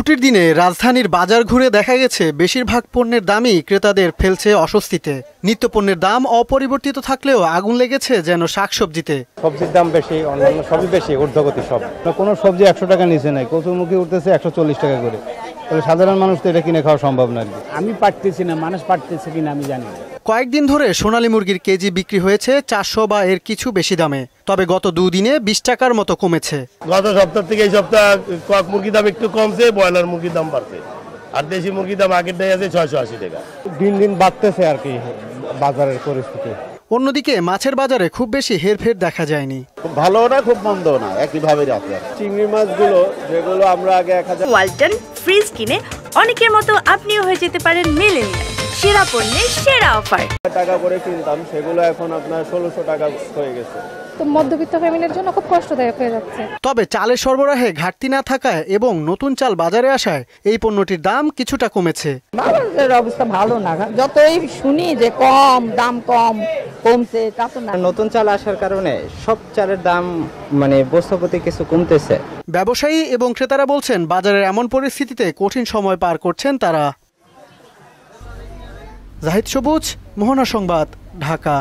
ছুটির দিনে রাজধানীর বাজার ঘুরে দেখা গেছে বেশিরভাগ পণ্যের দামই ক্রেতাদের ফেলছে অস্বস্তিতে। নিত্যপণ্যের দাম অপরিবর্তিত থাকলেও আগুন লেগেছে যেন শাকসবজিতে। সবজির দাম বেশি, অন্যান্য সবই বেশি, ঊর্ধ্বগতি সব। কোনো সবজি 100 টাকা নিচে নাই, কচুরমুখী উঠতেছে 140 টাকা করে। তাহলে সাধারণ মানুষ তো এটা কিনে খাওয়া সম্ভব না। আমি পারতেছি না, মানুষ পারতেছে কিনা আমি জানি না। কয়েকদিন ধরে সোনালী মুরগির কেজি বিক্রি হয়েছে 400 বা এর কিছু বেশি দামে, তবে গত দুদিনে 20 টাকার মতো কমেছে। গত সপ্তাহ থেকে এই সপ্তাহ কক মুরগির দাম একটু কমছে, ব্রয়লার মুরগির দাম বাড়ছে, আর দেশি মুরগির দাম আগের টাকা আছে 680 টাকা। দিন দিন বাড়তেছে আর কি বাজারের পরিস্থিতি। অন্যদিকে মাছের বাজারে খুব বেশি হেরফের দেখা যায়নি। খুব ভালো না খুব মন্দ না, একইভাবেই আছে। চিংড়ি মাছগুলো যেগুলো আমরা আগে 1000 ওয়ালটন ফ্রিজ কিনে অনেকের মতো আপনিও হয়ে যেতে পারেন মিলেনিয়াল। সেরা পণ্যের সেরা অফার। টাকা করে কিনতাম, সেগুলো এখন আপনার 1600 টাকা হয়ে গেছে। তো মধ্যবিত্ত ফ্যামিলির জন্য খুব কষ্টদায়ক হয়ে যাচ্ছে। তবে চালের সরবরাহে ঘাটতি না থাকায় এবং নতুন চাল বাজারে আসায় এই পণ্যটির দাম কিছুটা কমেছে। বাজারের অবস্থা ভালো না, যতই শুনি যে কম দাম কমছে তা তো না। নতুন চাল আসার কারণে সব চালের দাম বস্তুপ্রতি কিছু কমতেছে। ব্যবসায়ী এবং ক্রেতারা বলছেন বাজারের এমন পরিস্থিতিতে কঠিন সময় পার করছেন তারা। জাহিদ সবুজ, মোহনা সংবাদ, ঢাকা।